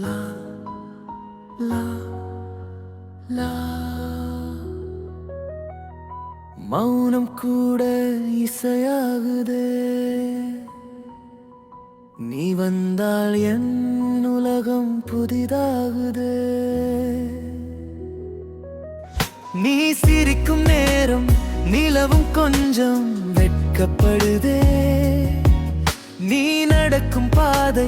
லா லா லா மௌனம் கூட இசையாகுதே. நீ வந்தால் என் உலகம் புதிதாகுதே. நீ சிரிக்கும் நேரம் நிலவும் கொஞ்சம் வெட்கப்படுதே. நீ நடக்கும் பாதை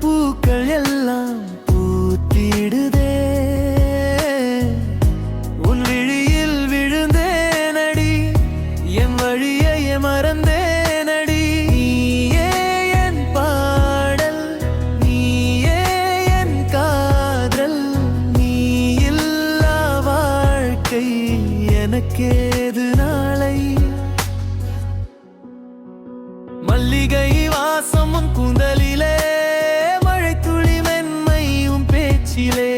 பூக்கள் எல்லாம் பூத்திடுதே. உன் விழியில் விழுந்தேனடி, என் வழியை மறந்தேனடி. நீயே என் பாடல், நீயே என் காதல். நீ இல்லா வாழ்க்கை எனக்கேது நாளை. மல்லிகை வாசம் உன் கூந்தலிலே, மழை துளி மென்மையும் பேச்சிலே,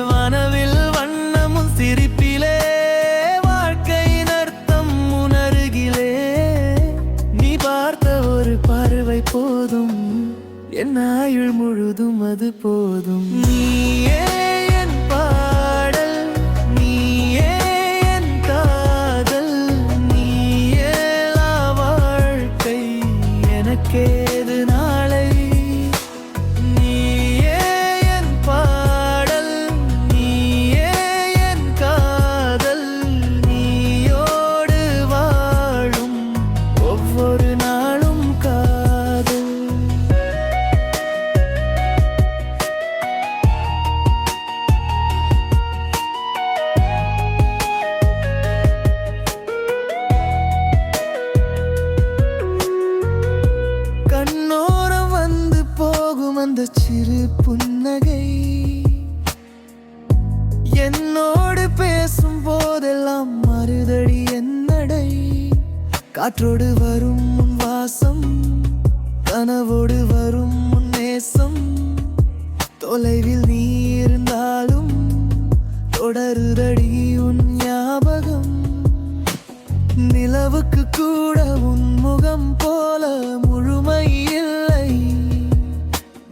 வானவில் வண்ணமும் சிரிப்பிலே, வாழ்க்கையின் அர்த்தம் உணர்கிலே. நீ பார்த்த ஒரு பார்வை போதும், என் ஆயுள் முழுதும் அது போதும். நீயே என் பாடல், நீயே என் காதல். நீயே வாழ்க்கை எனக்கேது நாளை. நீயே என் பாடல், நீயே என் காதல். நீயோடு வாழும் ஒவ்வொரு நாளும் காதல். கண்ணோரம் வந்து போகும் அந்த சிறு புன்னகை, என்னோடு பேசும் போதெல்லாம் மறுதடி என்னடை. காற்றோடு வரும் உன் வாசம், கனவோடு வரும் உன் நேசம். தொலைவில் நீ இருந்தாலும் தொடருதடி உன் ஞாபகம். நிலவுக்கு கூட உன் முகம் போல முழுமை இல்லை.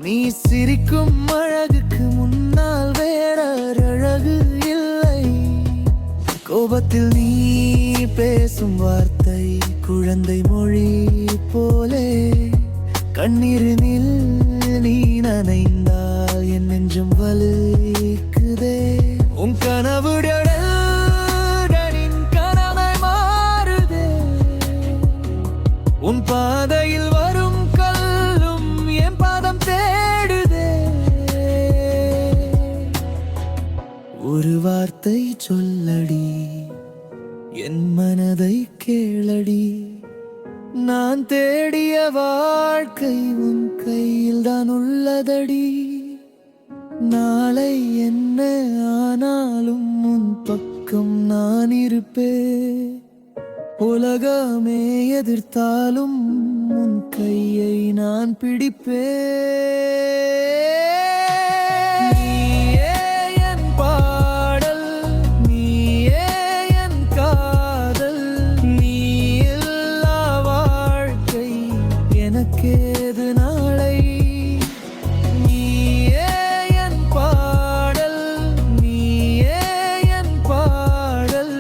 நீ சிரிக்கும் அழகுக்கு முன்னால் வேற அழகு இல்லை. கோபத்தில் நீ பேசும் வார்த்தை குழந்தை மொழி போலே. கண்ணீரினில் நீ நனைந்தால் என் நெஞ்சம் வலிக்குதே. உன் கனவுடைய உன் பாதையில் வரும் கல்லும் என் பாதம் தேடுதே. ஒரு வார்த்தை சொல்லடி, என் மனதை கேளடி. நான் தேடிய வாழ்க்கை உன் கையில் தான் உள்ளதடி. நாளை என்ன ஆனாலும் உன் பக்கம் நான் இருப்பேன். உலகமே எதிர்த்தாலும் உன் கையை நான் பிடிப்பேன். நீயே என் பாடல், நீயே என் காதல். நீ இல்லா வாழ்க்கை எனக்கேது நாளை. நீயே என் பாடல், நீயே என் பாடல்.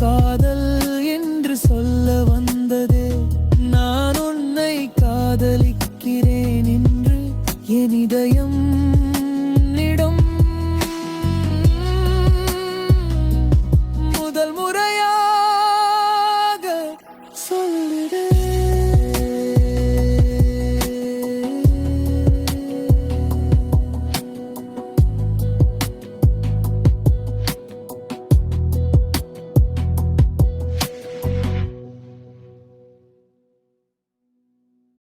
காதல் என்று சொல்ல வந்ததே, நான் உன்னை காதலிக்க